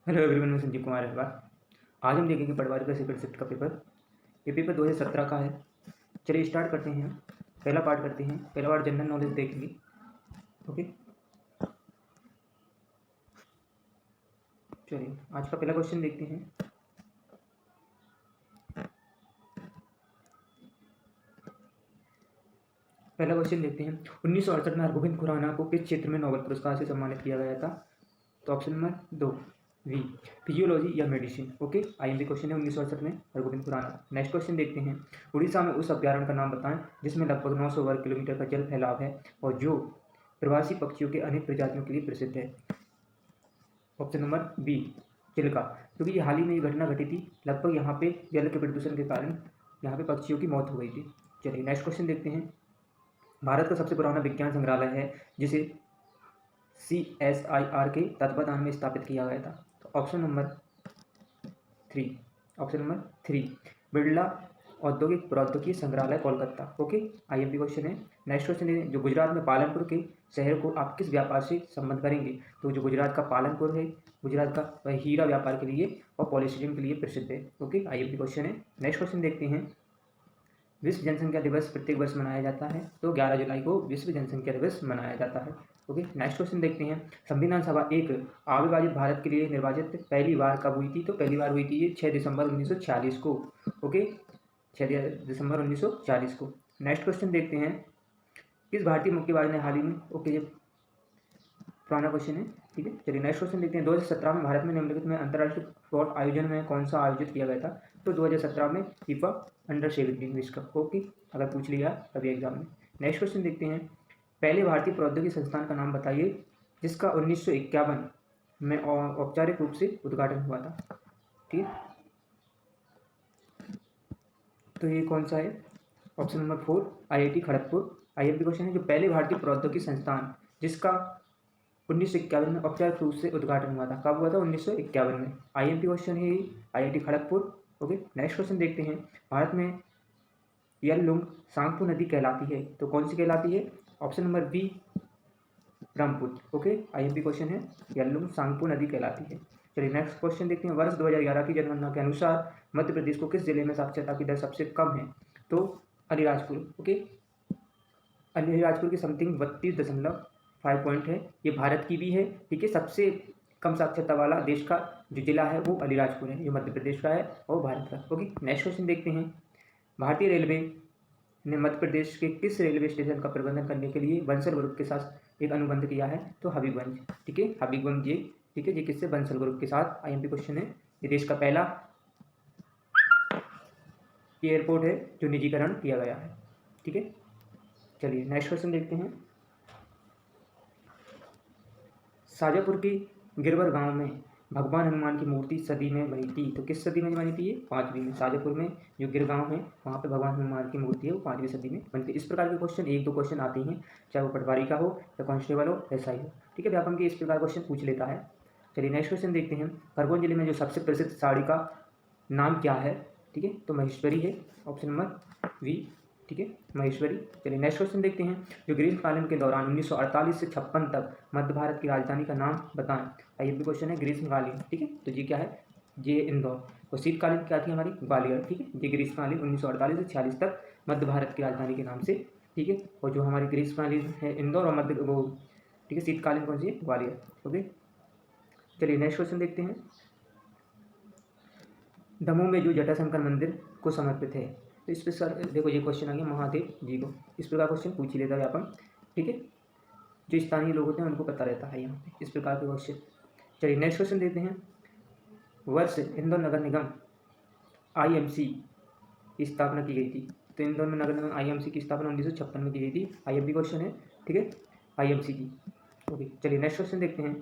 Hello everyone, मैं संजीव कुमार अहवाल। आज हम देखेंगे पटवारी का सेकंड शिफ्ट का पेपर। ये पेपर 2017 का है। चलिए स्टार्ट करते हैं। पहला पार्ट करते हैं। पहला पार्ट जनरल नॉलेज देखेंगे। ओके, चलिए आज का पहला क्वेश्चन देखते हैं। पहला क्वेश्चन देखते हैं। 1968 में हरगोविंद खुराना को किस क्षेत्र में नोबेल पुरस्कार से सम्मानित किया गया था? तो ऑप्शन नंबर 2 वी, फिजियोलॉजी या मेडिसिन। ओके, आईएमपी क्वेश्चन है 1968 में हरगोविंद खुराना। नेक्स्ट क्वेश्चन देखते हैं। उड़ीसा में उस अभ्यारण्य का नाम बताएं जिसमें लगभग 900 वर्ग किलोमीटर का जल फैलाव है और जो प्रवासी पक्षियों के अनेक प्रजातियों के लिए प्रसिद्ध है। Option number B, Chilka. क्योंकि ये हाल ही में ये घटना घटी थी, लगभग यहाँ पे जल के प्रदूषण के कारण यहाँ पे पक्षियों की मौत हो गई थी। चलिए नेक्स्ट क्वेश्चन देखते हैं। भारत का सबसे पुराना विज्ञान संग्रहालय है जिसे CSIR के तत्वाधान में स्थापित किया गया था। तो ऑप्शन नंबर 3 बिरला औद्योगिक प्रौद्योगिकी संग्रहालय कोलकाता। ओके, आईएमपी क्वेश्चन है। नेक्स्ट क्वेश्चन है, जो गुजरात में पालनपुर के शहर को आप किस व्यापार से संबंध करेंगे? तो जो गुजरात का पालनपुर है, गुजरात का वह हीरा व्यापार के लिए और पॉलिशिंग के लिए प्रसिद्ध है। ओके, आईएमपी क्वेश्चन है। नेक्स्ट क्वेश्चन देखते हैं। विश्व जनसंख्या दिवस प्रत्येक वर्ष मनाया जाता है, तो 11 जुलाई को विश्व जनसंख्या दिवस मनाया जाता है। ओके, नेक्स्ट क्वेश्चन देखते हैं। संविधान सभा एक अविभाजित भारत के लिए निर्वाचित पहली बार कब हुई थी? तो पहली बार हुई थी ये 6 दिसंबर 1946 को। ओके, 6 दिसंबर 1940 को। नेक्स्ट क्वेश्चन देखते हैं। किस भारतीय मुक्केबाज ने हाल ही में, ओके ये पुराना क्वेश्चन है, ठीक है। चलिए नेक्स्ट क्वेश्चन देखते हैं। 2017 में भारत में निम्नलिखित में अंतर्राष्ट्रीय स्पोर्ट आयोजन में कौन सा आयोजित किया गया था? तो 2017 में फीफा अंडर-17 विश्व कप। ओके, अगर पूछ लिया कभी एग्जाम में। नेक्स्ट क्वेश्चन देखते हैं। पहले भारतीय प्रौद्योगिकी संस्थान का नाम बताइए जिसका 1951 में औपचारिक रूप से उद्घाटन हुआ था। ठीक है, तो ये कौन सा है? Option number 4 IIT Kharagpur. IMP question है, जो पहले भारतीय प्रौद्योगिकी संस्थान जिसका 1951 में औपचारिक रूप से उद्घाटन हुआ था, कब हुआ था? 1951 में। आईएमपी क्वेश्चन है IIT Kharagpur. Okay, next question देखते हैं। भारत में यललुंग सांगपो नदी कहलाती है, तो कौन सी कहलाती है? Option number B Brahmaputra. Okay, IMP question है, यललुंग सांगपो नदी कहलाती है। चलिए नेक्स्ट क्वेश्चन देखते हैं। वर्ष 2011 की जनगणना के अनुसार मध्य प्रदेश को किस जिले में साक्षरता की दर सबसे कम है? तो अलीराजपुर। ओके, अलीराजपुर की समथिंग 32.5 पॉइंट है। ये भारत की भी है, ठीक है। सबसे कम साक्षरता वाला देश का जो जिला है वो अलीराजपुर है, जो मध्य प्रदेश का है और भारत का। ओके, नेक्स्ट क्वेश्चन देखते हैं। भारतीय रेलवे ने मध्य प्रदेश के किस रेलवे स्टेशन का प्रबंधन करने के लिए बंसल ग्रुप के साथ एक अनुबंध किया है? तो हबीबगंज। ठीक है, हबीबगंज ये, ठीक है, ये किससे? बंसल ग्रुप के साथ। आईएमपी क्वेश्चन है। ये देश का पहला एयरपोर्ट है जो निजीकरण किया गया है। ठीक है, चलिए नेक्स्ट क्वेश्चन देखते हैं। शाजापुर के गिरवर गांव में भगवान हनुमान की मूर्ति सदी में बनी थी, तो किस सदी में बनी थी? ये 5वीं में। शाजापुर में जो गिर गांव है वहाँ पे भगवान हनुमान की मूर्ति है, वो 5वीं सदी में बनी थी। इस प्रकार के क्वेश्चन 1-2 क्वेश्चन आते हैं, चाहे वो पटवारी का हो या कांस्टेबल हो, ऐसा ही हो। ठीक है, व्यापम के इस प्रकार क्वेश्चन पूछ लेता है। चलिए नेक्स्ट क्वेश्चन देखते हैं। खरगोन जिले में जो सबसे प्रसिद्ध साड़ी का नाम क्या है? ठीक है, तो महेश्वरी है। ऑप्शन नंबर वी, ठीक है, महेश्वरी। चलिए नेक्स्ट क्वेश्चन देखते हैं। जो ग्रीष्मकालीन के दौरान 1948 से 56 तक मध्य भारत की राजधानी का नाम बताएं। आईएमपी क्वेश्चन है, ग्रीष्मकालीन। ठीक है, तो ये क्या है? ये इंदौर। और शीतकालीन क्या थी हमारी? ग्वालियर। ठीक है, ये ग्रीष्मकालीन 1948 से 46 तक मध्य भारत की राजधानी के नाम से। ठीक है, और जो हमारी ग्रीष्मकालीन है इंदौर और मध्य वो, ठीक है, शीतकालीन कौन सी है? ग्वालियर। ओके, चलिए नेक्स्ट क्वेश्चन देखते हैं। दमोह में जो जटाशंकर मंदिर को समर्पित है, तो इस पर सर देखो ये क्वेश्चन आ गया महादेव जी को। इस प्रकार क्वेश्चन पूछ ही लेता है अपन। ठीक है, जो स्थानीय लोग होते हैं उनको पता रहता है यहाँ पे इस प्रकार के क्वेश्चन। चलिए नेक्स्ट क्वेश्चन देते हैं। वर्ष इंदौर नगर निगम IMC की स्थापना की गई थी, तो इंदौर में नगर निगम IMC की स्थापना 1956 में की गई थी। IMP क्वेश्चन है, ठीक है, IMC की। ओके, चलिए नेक्स्ट क्वेश्चन देखते हैं।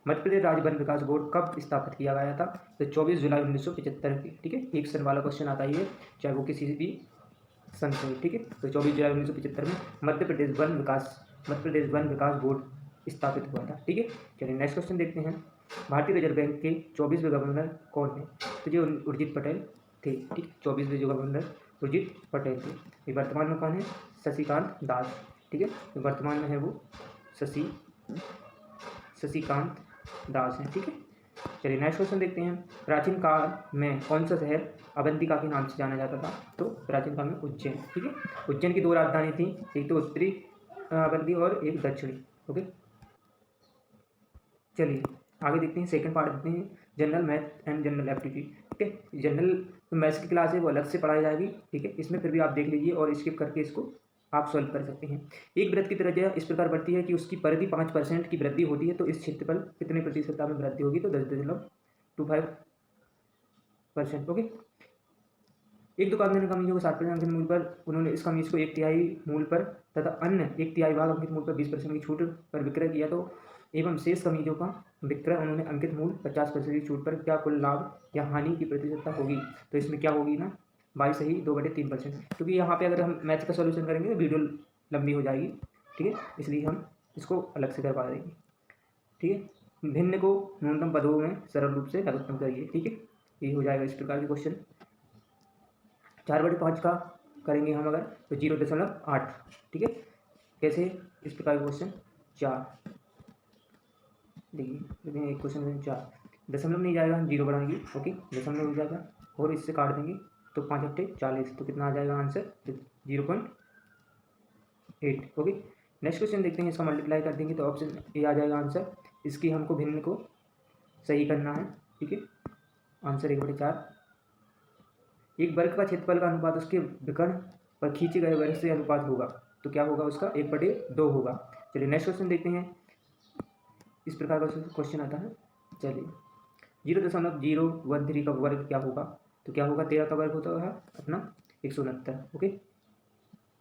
मध्य प्रदेश राज्य वन विकास बोर्ड कब स्थापित किया गया था? तो 24 जुलाई 1975 की। ठीक है, एक सन वाला क्वेश्चन आता ही है, चाहे वो किसी भी सन से। ठीक है, तो 24 जुलाई 1975 में मध्य प्रदेश वन विकास बोर्ड स्थापित हुआ था। ठीक है, चलिए नेक्स्ट क्वेश्चन देखते हैं। भारतीय रिजर्व बैंक के 24वें गवर्नर कौन है? तो ये उर्जित पटेल थे। ठीक है, 24वें जो गवर्नर उर्जित पटेल थे। ये वर्तमान में कौन है? शशिकांत दास। ठीक है, वर्तमान में है वो शशिकांत दास हैं। ठीक है, चलिए नेक्स्ट क्वेश्चन देखते हैं। प्राचीन काल में कौन सा शहर अवंतिका के नाम से जाना जाता था? तो प्राचीन काल में उज्जैन। ठीक है, उज्जैन की 2 राजधानी थी, एक तो उत्तरी अवंती और एक दक्षिणी। ओके, चलिए आगे देखते हैं। सेकंड पार्ट देखते हैं, general math and general aptitude. ठीक है, जनरल मैथ्स की क्लास है वो अलग से पढ़ाई जाएगी। ठीक है, इसमें फिर भी आप देख लीजिए और स्किप करके इसको आप सॉल्व कर सकते हैं। एक वृत्त की त्रिज्या इस प्रकार बढ़ती है कि उसकी परिधि 5% की वृद्धि होती है, तो इस क्षेत्रफल कितने प्रतिशतता में वृद्धि होगी? तो 10.25%। ओके, एक दुकानदार ने कमीजों को 60% अंकित मूल्य पर उन्होंने इस कमीज को 1/3 मूल्य पर तथा अन्य 1/3 भाग अंकित मूल्य पर 20% की छूट पर विक्रय किया, तो एवं शेष कमीजों का विक्रय उन्होंने अंकित मूल्य 50% की छूट पर, क्या कुल लाभ या हानि की प्रतिशतता होगी? तो इसमें क्या होगी ना, 22 सही 2/3%। क्योंकि यहाँ पे अगर हम मैथ का सॉल्यूशन करेंगे तो वीडियो लंबी हो जाएगी। ठीक है, इसलिए हम इसको अलग से करवा देंगे। ठीक है, भिन्न को न्यूनतम पदों में सरल रूप से लघुत्तम करिए। ठीक है, ये हो जाएगा इस प्रकार के क्वेश्चन। 4/5 का करेंगे हम अगर तो 0.8। ठीक है, कैसे? इस प्रकार के क्वेश्चन 4 देखिए, एक क्वेश्चन में 4 दशमलव नहीं जाएगा, हम 0 बढ़ाएंगे। ओके, दशमलव हो जाएगा और इससे काट देंगे तो 5 अट्ठे 40, तो कितना आ जाएगा आंसर? 0.8। ओके, नेक्स्ट क्वेश्चन देखते हैं। इसका मल्टीप्लाई कर देंगे तो ऑप्शन ए आ जाएगा आंसर। इसकी हमको भिन्न को सही करना है। ठीक है, आंसर 1/4। एक वर्ग का क्षेत्रफल का अनुपात उसके विकर्ण पर खींचे गए वर्ग से अनुपात होगा, तो क्या होगा उसका? 1/2 होगा। चलिए नेक्स्ट क्वेश्चन देखते हैं। इस प्रकार का क्वेश्चन आता है। चलिए 0.013 का वर्ग क्या होगा? तो क्या होगा? 13 का वर्ग होता है अपना 169। ओके,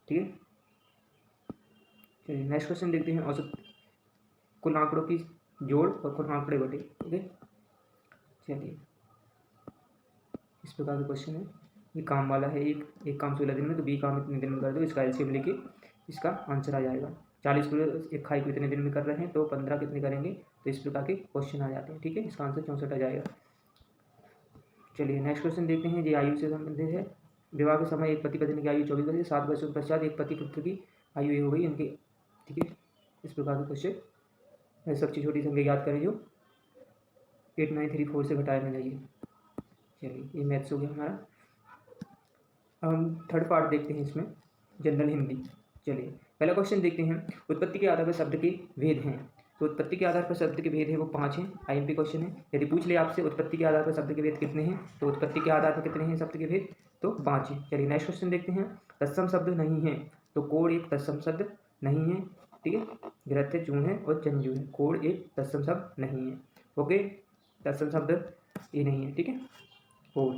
ठीक है, चलिए नेक्स्ट क्वेश्चन देखते हैं। औसत कुल आंकड़ों की जोड़ और कुल आंकड़े बटे। ओके, चलिए इस प्रकार का क्वेश्चन है। ये काम वाला है, एक काम 16 दिन में, तो बी काम इतने दिन में कर दो। इसका एलसीएम लेके इसका आंसर आ जाएगा। 40 को एक खाई को इतने दिन में कर रहे हैं तो 15 कितने करेंगे? तो इस प्रकार के क्वेश्चन आ जाते हैं। ठीक है, इसका आंसर 64 आ जाएगा। चलिए नेक्स्ट क्वेश्चन देखते हैं। ये आयु से संबंधित है। विवाह के समय एक पति पत्नी की आयु 24 वर्ष, 7 वर्षों के पश्चात एक पति पुत्र की आयु ये हो गई इनकी। ठीक है, इस प्रकार के क्वेश्चन सबसे छोटी संख्या याद करें जो 8934 से घटाए में जाइए। चलिए ये मैथ्स हो गया हमारा। हम थर्ड पार्ट देखते हैं इसमें, जनरल हिंदी। चलिए पहला क्वेश्चन देखते हैं। उत्पत्ति के आधार पर शब्द के भेद हैं। तो उत्पत्ति के आधार पर शब्द के भेद है वो 5 हैं। आईएमपी क्वेश्चन है। यदि पूछ ले आपसे उत्पत्ति के आधार पर शब्द के भेद कितने हैं, तो उत्पत्ति के आधार पर कितने हैं शब्द के भेद? तो 5 हैं। चलिए नेक्स्ट क्वेश्चन देखते हैं। तत्सम शब्द नहीं है, तो कोड एक तत्सम शब्द नहीं है। ठीक है, गृहस्थ चूर्ण है और चंजू है। कोड एक तत्सम शब्द नहीं है। ओके, तत्सम शब्द ये नहीं है। ठीक है, कोड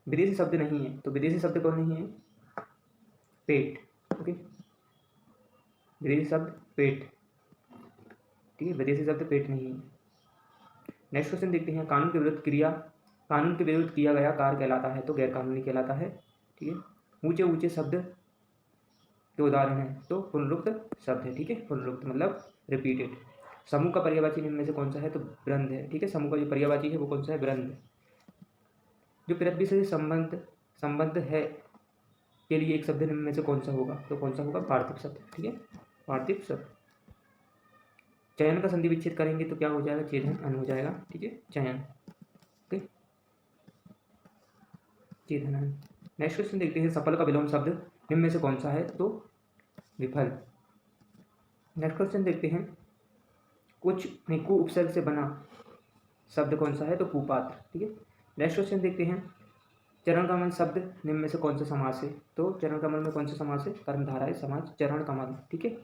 विदेशी शब्द नहीं है, तो विदेशी शब्द कौन नहीं है? पेट। ओके, विदेशी शब्द पेट। ठीक है, विदेशी शब्द पेट नहीं है। नेक्स्ट क्वेश्चन देखते हैं। कानून के विरुद्ध किया गया कार्य कहलाता है, तो गैर कानूनी कहलाता है। ठीक है, ऊंचे ऊंचे शब्द के उदाहरण है, तो पुनरुक्त शब्द है। ठीक है, पुनरुक्त मतलब रिपीटेड। समूह का पर्यायवाची निम्न में से कौन सा है? तो वृंद है। ठीक है, समूह का जो पर्यायवाची है वो कौन सा है? वृंद। जो पृथ्वी से संबंध है के लिए एक शब्द निम्न में से कौन सा होगा? तो कौन सा होगा? पार्थिव शब्द। ठीक है, पार्थिव शब्द। चयन का संधि विच्छेद करेंगे तो क्या हो जाएगा? छेदन अन हो जाएगा। ठीक है, चयन। ओके, छेदन अन। नेक्स्ट क्वेश्चन देखते हैं। सफल का विलोम शब्द निम्न में से कौन सा है? तो विफल। नेक्स्ट क्वेश्चन देखते हैं। कुछ कु उपसर्ग से बना शब्द कौन सा है? तो कुपात्र। ठीक है, नेक्स्ट क्वेश्चन देखते हैं। चरण कमल शब्द निम्न में से कौन सा समास है? तो चरण कमल में कौन सा समास है? कर्मधारय समास। चरण कमल। ठीक है,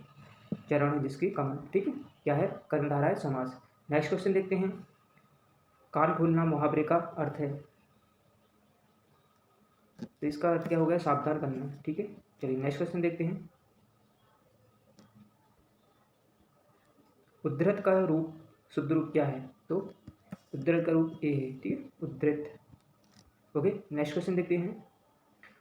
चरण है जिसकी कमल। ठीक है, क्या है? कर्मधारय समास। नेक्स्ट क्वेश्चन देखते हैं। कान खोलना मुहावरे का अर्थ है, तो इसका अर्थ क्या हो गया? सावधान करना। ठीक है, चलिए नेक्स्ट क्वेश्चन देखते हैं। उद्धृत का रूप शुद्ध रूप क्या है? तो उद्धृत का रूप ए है। ठीक है, उद्धृत। ओके, नेक्स्ट क्वेश्चन देखते हैं।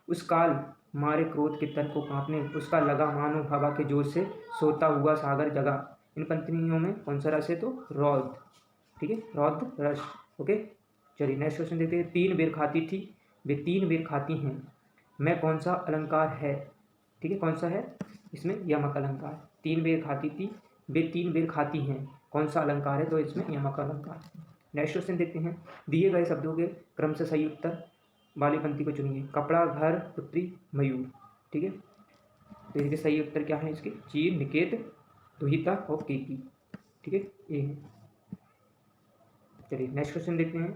उस काल मारे क्रोध के तन को कांपने उसका लगा मानो हवा के जोर से सोता हुआ सागर जगा। इन पंक्तियों में कौन सा रस है? तो रौद्र। ठीक है, रौद्र रस। ओके, चलिए नेक्स्ट क्वेश्चन देखते हैं। 3 बेर खाती थी वे 3 बेर खाती हैं, मैं कौन सा अलंकार है? ठीक है, कौन सा है? इसमें यमक अलंकार। 3 बेर खाती थी वे 3 बेर खाती हैं, कौन सा अलंकार है? तो इसमें यमक अलंकार। नेक्स्ट क्वेश्चन देखते हैं, दिए गए शब्दों के क्रम से सही उत्तर वाली पंक्ति को चुनिए। कपड़ा, घर, पुत्री, मयूर। ठीक है, तो इसके सही उत्तर क्या है इसके? चीर, निकेत, दुहिता और केकी। ठीक है, ये है। चलिए नेक्स्ट क्वेश्चन देखते हैं,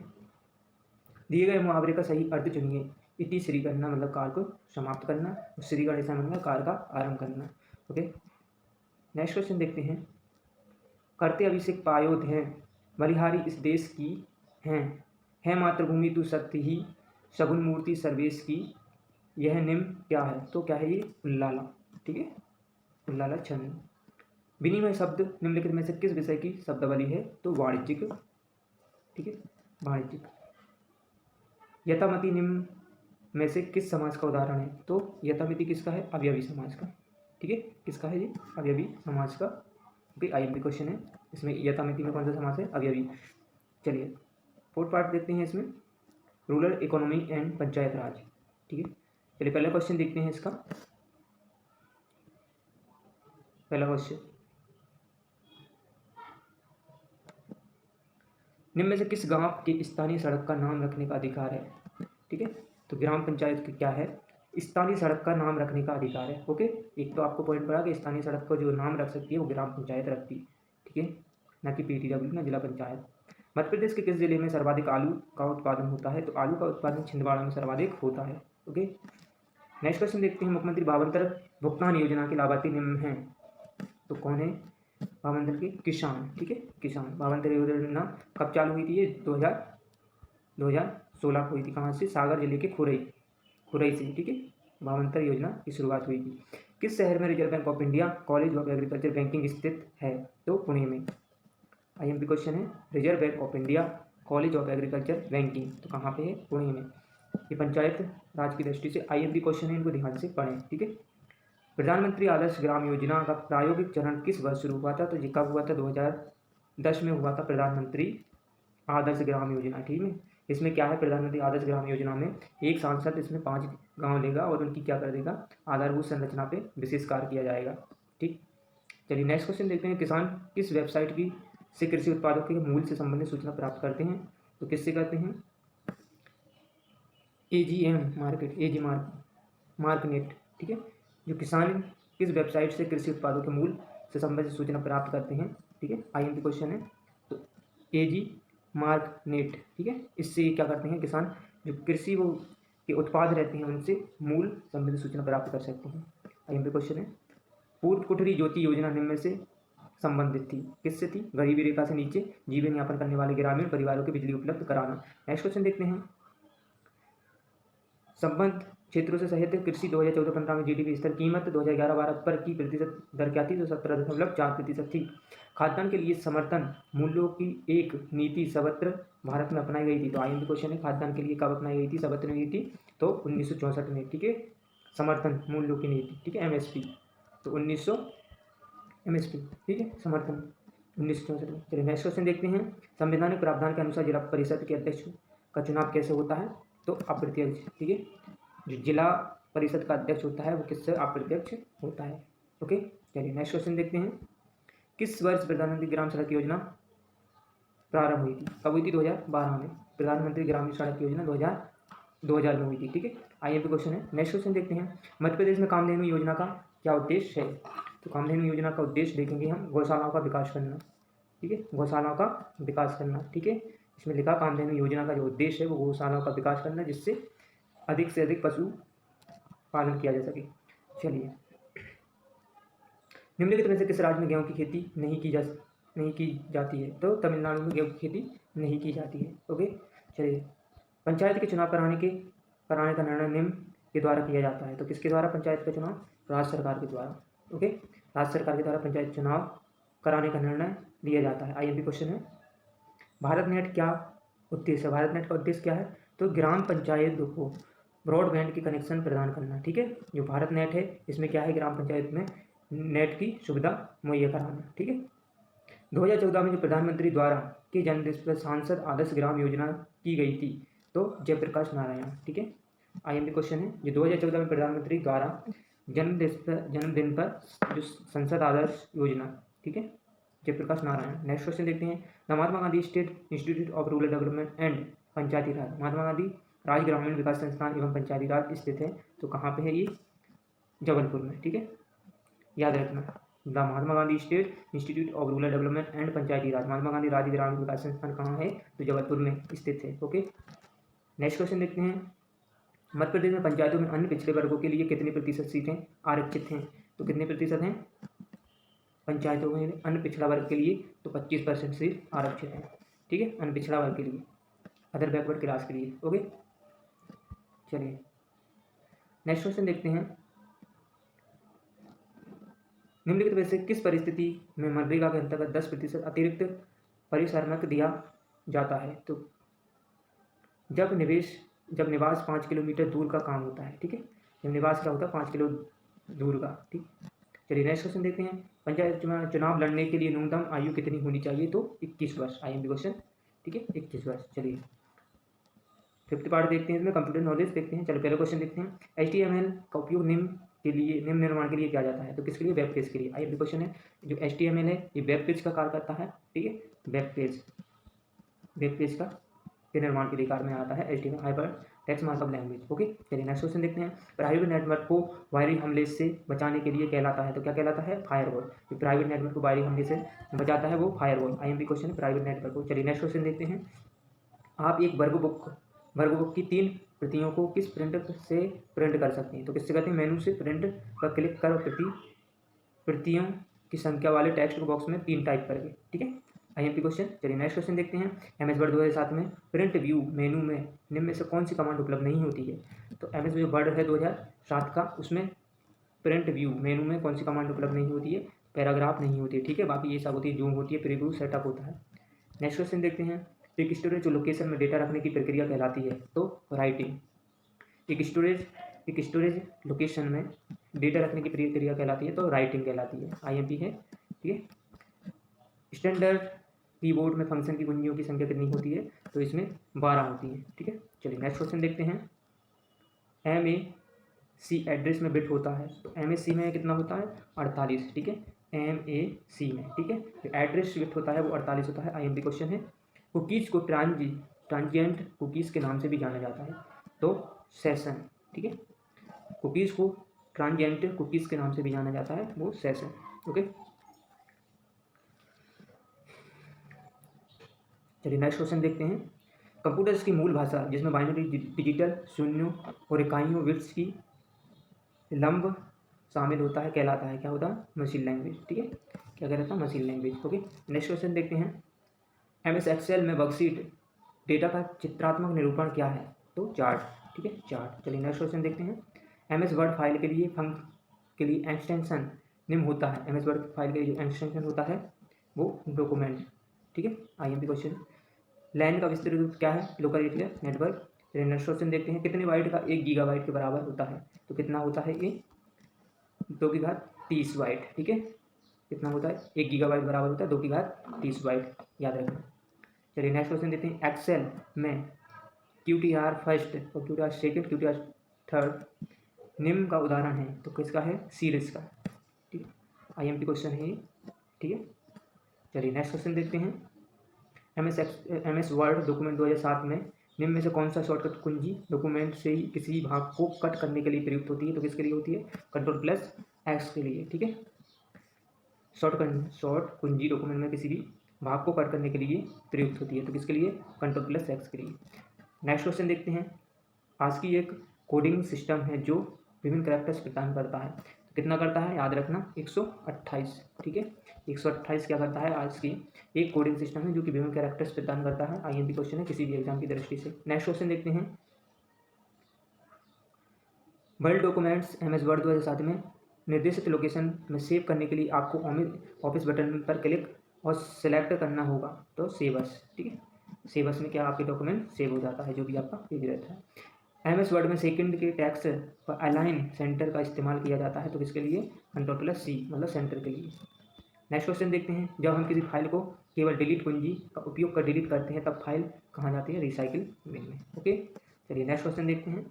दिए गए मुहावरे का सही अर्थ चुनिए। इति श्री करना मतलब कार्य को समाप्त करना, श्री गणेश मतलब कार्य का आरंभ करना। ओके, नेक्स्ट क्वेश्चन देखते हैं, करते अभिषेक पायोध हैं, बलिहारी इस देश की हैं, है मातृभूमि तू शक्ति ही, सगुन मूर्ति सर्वेश की, यह निम्न क्या है? तो क्या है ये? उल्लाला। ठीक है, उल्लाला छंद। विनिमय शब्द निम्नलिखित में से किस विषय की शब्दावली है? तो वाणिज्यिक। ठीक है, वाणिज्यिक। यथामति निम्न में से किस समाज का उदाहरण है? तो यथामति किसका है? अवयवी समाज का। ठीक है, किसका है ये? अवयवी समाज का। ओके, आईएमपी क्वेश्चन है इसमें, यथामति में कौन सा समाज है? अवयवी। चलिए फोर्थ पार्ट देखते हैं इसमें, रूरल इकोनॉमी एंड पंचायत राज। ठीक है, चलिए पहला क्वेश्चन देखते हैं इसका। पहला क्वेश्चन, निम्न में से किस गांव के स्थानीय सड़क का नाम रखने का अधिकार है? ठीक है, तो ग्राम पंचायत की क्या है? स्थानीय सड़क का नाम रखने का अधिकार है। ओके, एक तो आपको पॉइंट पड़ा कि स्थानीय सड़क को जो नाम रख सकती है वो ग्राम पंचायत रखती है। ठीक है, ना कि पीटीडब्ल्यू, ना जिला पंचायत। मध्य प्रदेश के किस जिले में सर्वाधिक आलू का उत्पादन होता है? तो आलू का उत्पादन छिंदवाड़ा में सर्वाधिक होता है। ओके, नेक्स्ट क्वेश्चन देखते हैं, मुख्यमंत्री भावांतर भुगतान योजना के लाभार्थी निम्न हैं, तो कौन है? भावांतर के किसान। ठीक है, किसान। भावांतर योजना कब चालू हुई थी? ये 2016 को हुई थी। कहाँ से? सागर जिले के खुरई से। ठीक है, भावांतर योजना की शुरुआत हुई थी। किस शहर में reserve bank of India college of agriculture banking स्थित है? तो पुणे में। आईएमपी क्वेश्चन है, reserve bank of India college of agriculture banking, तो कहाँ पे है? पुणे में। ये पंचायत राज की दृष्टि से आईएमपी क्वेश्चन है, इनको ध्यान से पढ़ें। ठीक है, प्रधानमंत्री आदर्श ग्राम योजना का प्रायोगिक चरण किस वर्ष शुरू हुआ था? तो ये कब हुआ था? 2010 में हुआ था प्रधानमंत्री आदर्श ग्राम योजना। ठीक है, इसमें क्या है? प्रधानमंत्री आदर्श ग्राम योजना में एक सांसद इसमें 5 गांव लेगा और उनकी क्या कर देगा? आधारभूत संरचना पे विशेष कार्य किया जाएगा। ठीक, चलिए नेक्स्ट क्वेश्चन देखते हैं, किसान किस वेबसाइट की से कृषि उत्पादों के मूल्य से संबंधित सूचना प्राप्त करते हैं? तो किससे करते हैं? AGM market, AG मार्कनेट। ठीक है, जो किसान किस वेबसाइट से कृषि उत्पादों के मूल्य से संबंधित सूचना प्राप्त करते हैं? ठीक है, आईएमपी क्वेश्चन है, तो AG मार्कनेट। ठीक है, इससे क्या करते हैं किसान? जो कृषि वो के उत्पाद रहते हैं उनसे मूल्य संबंधित सूचना प्राप्त कर सकते हैं। आईएमपी क्वेश्चन है, पूर्व कुठरी ज्योति योजना निम्न में से संबंधित थी, किससे थी? गरीबी रेखा से नीचे जीवन यापन करने वाले ग्रामीण परिवारों को बिजली उपलब्ध कराना। नेक्स्ट क्वेश्चन देखते हैं, संबद्ध क्षेत्रों से सहित कृषि 2014-15 में जीडीपी स्तर कीमत 2011-12 पर की प्रतिशत दर क्या थी? तो 17.4% थी। खाद्यान्न के लिए समर्थन मूल्यों की एक नीति सर्वत्र भारत में अपनाई गई थी। तो आईएमपी क्वेश्चन है, खाद्यान्न के लिए कब अपनाई गई थी? सर्वत्र नीति तो 1964 में। ठीक है, समर्थन मूल्यों की नीति। ठीक है, MSP, तो 1900 MSP। ठीक है, समर्थन 1964 में। चलिए नेक्स्ट क्वेश्चन देखते हैं, संवैधानिक प्रावधान के अनुसार जिला परिषद के अध्यक्ष का चुनाव कैसे होता है? तो अप्रत्यक्ष। ठीक है, जो जिला परिषद का अध्यक्ष होता है वो किससे? अप्रत्यक्ष होता है। ओके, चलिए नेक्स्ट क्वेश्चन देखते हैं, किस वर्ष प्रधानमंत्री ग्राम सड़क योजना प्रारंभ हुई थी? कब हुई थी? 2012 में। प्रधानमंत्री ग्रामीण सड़क योजना 2000 में हुई थी। ठीक है, आईएमपी क्वेश्चन है। नेक्स्ट क्वेश्चन देखते हैं, मध्य प्रदेश में कामधेनु योजना का क्या उद्देश्य है? तो कामधेनु योजना का उद्देश्य देखेंगे हम, गौशालाओं का विकास करना। ठीक है, गौशालाओं का विकास करना। ठीक है, इसमें लिखा कामधेनु योजना का जो उद्देश्य है वो गौशालाओं का विकास करना, जिससे अधिक से अधिक पशु पालन किया जा सके। चलिए, निम्नलिखित में से किस राज्य में गेहूं की खेती नहीं की जाती है? तो तमिलनाडु में गेहूं की खेती नहीं की जाती है। ओके, चलिए, पंचायत के चुनाव कराने का निर्णय निम्न के द्वारा किया जाता है। तो किसके द्वारा पंचायत का चुनाव? राज्य सरकार के द्वारा। ओके, राज्य सरकार के द्वारा पंचायत चुनाव कराने का निर्णय लिया जाता है। आईएमपी क्वेश्चन है, भारत नेट क्या उद्देश्य है? भारत नेट का उद्देश्य क्या है? तो ग्राम पंचायत को ब्रॉडबैंड की कनेक्शन प्रदान करना। ठीक है, जो भारत नेट है इसमें क्या है? ग्राम पंचायत में नेट की सुविधा मुहैया कराना। ठीक है, 2014 में जो प्रधानमंत्री द्वारा के जन्मदिन पर सांसद आदर्श ग्राम योजना की गई थी, तो जयप्रकाश नारायण। ठीक है, आईएमपी क्वेश्चन है, जो 2014 में प्रधानमंत्री द्वारा जन्मदिन पर जो संसद आदर्श योजना, ठीक है, जयप्रकाश नारायण। नेक्स्ट क्वेश्चन देखते हैं, the Mahatma Gandhi state institute of rural development and Panchayati Raj, Mahatma Gandhi राज्य ग्रामीण विकास संस्थान एवं पंचायती राज स्थित है, तो कहाँ पे है ये? जबलपुर में, ठीक है, याद रखना। The Mahatma Gandhi state institute of rural development and Panchayati Raj, Mahatma Gandhi राज्य ग्रामीण विकास संस्थान कहाँ है? तो जबलपुर में स्थित है। ओके, नेक्स्ट क्वेश्चन देखते हैं, मध्य प्रदेश में पंचायतों में अन्य पिछड़े वर्गों के लिए कितनी प्रतिशत सीटें आरक्षित हैं? तो कितने प्रतिशत हैं पंचायतों में अन्य पिछड़ा वर्ग के लिए? तो 25% सीट आरक्षित हैं, ठीक है, अन्य पिछड़ा वर्ग के लिए, अदर बैकवर्ड क्लास के लिए। ओके, चलिए नेक्स्ट क्वेश्चन देखते हैं, निम्नलिखित में से किस परिस्थिति में मनरेगा के अंतर्गत 10% अतिरिक्त परिश्रमक दिया जाता है? तो जब निवास 5 किलोमीटर दूर का काम होता है, ठीक है, जब निवास क्या होता है? 5 किलो दूर का, ठीक। चलिए नेक्स्ट क्वेश्चन देखते हैं, पंचायत चुनाव लड़ने के लिए न्यूनतम आयु कितनी होनी चाहिए? तो 21 वर्ष, IMP क्वेश्चन, ठीक है, 21 वर्ष। चलिए फिफ्थ पार्ट देखते हैं, इसमें कंप्यूटर नॉलेज देखते हैं। चलो पहला क्वेश्चन देखते हैं, HTML का उपयोग निम्न निर्माण के लिए किया जाता है, तो किसके लिए? वेब पेज के लिए। IMP क्वेश्चन है, जो HTML है ये वेब पेज का कार्य करता है, ठीक है, वेब पेज का के निर्माण के लिए कार्य में आता है HTML, hyper text markup language. Okay, चलिए नेक्स्ट क्वेश्चन देखते हैं, प्राइवेट नेटवर्क को वायरिंग हमले से बचाने के लिए कहलाता है, तो क्या कहलाता है? फायरवॉल। जो प्राइवेट नेटवर्क को वायरिंग हमले से बचाता है वो फायरवॉल। IMP क्वेश्चन है, प्राइवेट नेटवर्क को। चलिए नेक्स्ट क्वेश्चन देखते हैं, आप एक वर्कबुक की 3 प्रतियों को किस प्रिंटर से प्रिंट कर सकते हैं? तो किससे करते हैं? मेनू से प्रिंट पर क्लिक कर प्रतियों की संख्या वाले टेक्स्ट बॉक्स में 3 टाइप करके, ठीक है, IMP क्वेश्चन। चलिए नेक्स्ट क्वेश्चन देखते हैं, MS वर्ड 2007 में प्रिंट व्यू मेनू में निम्न में से कौन सी कमांड उपलब्ध नहीं होती है? तो MS जो वर्ड है 2007 का, उसमें प्रिंट व्यू मेनू में कौन सी कमांड उपलब्ध नहीं होती है? पैराग्राफ नहीं होती है, ठीक है, बाकी ये सब होती है, जूम होती है, प्रीव्यू सेटअप होता है। नेक्स्ट क्वेश्चन देखते हैं, एक स्टोरेज लोकेशन में डेटा रखने की प्रक्रिया कहलाती है? तो राइटिंग। एक स्टोरेज लोकेशन में डेटा रखने की प्रक्रिया कहलाती है? तो राइटिंग कहलाती है, IMP है, ठीक है। स्टैंडर्ड कीबोर्ड में फंक्शन की कुंजियों की संख्या कितनी होती है? तो इसमें 12 होती है, ठीक है। चलिए नेक्स्ट क्वेश्चन देखते हैं, MAC एड्रेस में बिट होता है, तो MAC में कितना होता है? 48, ठीक है, MAC में, ठीक है, जो एड्रेस बिट होता है वो 48 होता है। IMP क्वेश्चन है, कुकीज़ को ट्रांजिएंट कुकीज़ के नाम से भी जाना जाता है? तो सेशन, ठीक है, कुकीज़ को ट्रांजिएंट कुकीज़ के नाम से भी जाना जाता है, वो सेशन। ओके, चलिए नेक्स्ट क्वेश्चन देखते हैं, कंप्यूटर्स की मूल भाषा जिसमें बाइनरी डिजिटल शून्यों और इकाइयों बिट्स की लंब शामिल होता है कहलाता है? क्या होता है? मशीन लैंग्वेज, ठीक है, क्या कहलाता है? Machine language. Okay, next question देखते हैं, MS एक्सेल में वर्कशीट डेटा का चित्रात्मक निरूपण क्या है? तो चार्ट, ठीक है, चार्ट। चलिए नेक्स्ट क्वेश्चन देखते हैं, MS वर्ड फाइल के लिए एक्सटेंशन निम्न होता है? MS वर्ड फाइल के लिए जो एक्सटेंशन होता है वो डॉक्यूमेंट, ठीक है, IMP क्वेश्चन। लैन का विस्तृत रूप क्या है? Local area network. चलिए नेक्स्ट क्वेश्चन देखते हैं, कितने बाइट का 1 गीगाबाइट के बराबर होता है? तो कितना होता है ये? 2 की घात 30 बाइट, ठीक है, कितना होता है? 1 गीगाबाइट बराबर होता है 2 की घात 30 बाइट, याद रखना। चलिए नेक्स्ट क्वेश्चन देखते हैं, एक्सेल में QTR फर्स्ट और QTR सेकेंड, QTR थर्ड निम्न का उदाहरण है? तो किसका है? सीरीज का, ठीक है, IMP क्वेश्चन है ये, ठीक है। चलिए नेक्स्ट क्वेश्चन देखते हैं, MS वर्ड डॉक्यूमेंट 2007 में निम्न में से कौन सा शॉर्टकट कुंजी डॉक्यूमेंट से ही किसी भाग को कट करने के लिए प्रयुक्त होती है? तो किसके लिए होती है? Ctrl+X के लिए, ठीक है, शॉर्ट कुंजी डॉक्यूमेंट में किसी भी भाग को कट करने के लिए प्रयुक्त होती है, तो किसके लिए? Ctrl+X के लिए। नेक्स्ट क्वेश्चन देखते हैं, ASCII एक कोडिंग सिस्टम है जो विभिन्न कैरेक्टर्स प्रदान करता है, तो कितना करता है? याद रखना 128, ठीक है, 128 क्या करता है? ASCII एक कोडिंग सिस्टम है जो कि विभिन्न कैरेक्टर्स प्रदान करता है। IMP क्वेश्चन है किसी भी एग्जाम की दृष्टि से। नेक्स्ट क्वेश्चन देखते हैं, वर्ल्ड डॉक्यूमेंट्स MS वर्ड 2007 में निर्देशित लोकेशन में सेव करने के लिए आपको ऑफिस बटन पर क्लिक और सेलेक्ट करना होगा? तो सेव एस, ठीक है, सेव एस में क्या आपके डॉक्यूमेंट सेव हो जाता है, जो भी आपका पेज रहता है। MS वर्ड में सेकंड के टेक्स्ट पर अलाइन सेंटर का इस्तेमाल किया जाता है, तो किसके लिए? Ctrl+C, मतलब सेंटर के लिए। नेक्स्ट क्वेश्चन देखते हैं, जब हम किसी फाइल को केवल डिलीट कुंजी का उपयोग कर डिलीट करते हैं तब फाइल कहाँ जाती है? रिसाइकिल बिन में। ओके, चलिए नेक्स्ट क्वेश्चन देखते हैं,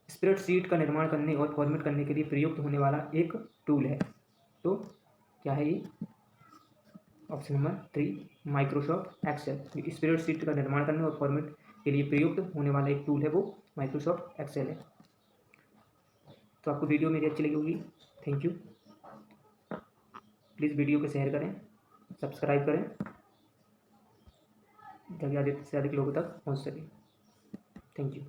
स्प्रेडशीट का निर्माण करने और फॉर्मेट करने के लिए प्रयुक्त होने वाला एक टूल है, तो क्या है ये? Option number 3 Microsoft Excel. Spreadsheet का निर्माण करने और फॉर्मेट के लिए प्रयुक्त होने वाला एक टूल है वो माइक्रोसॉफ्ट एक्सेल है। तो आपको वीडियो मेरी अच्छी लगी होगी। Thank you. प्लीज़ वीडियो को शेयर करें, सब्सक्राइब करें ताकि अधिक से अधिक लोगों तक पहुंच सके। Thank you.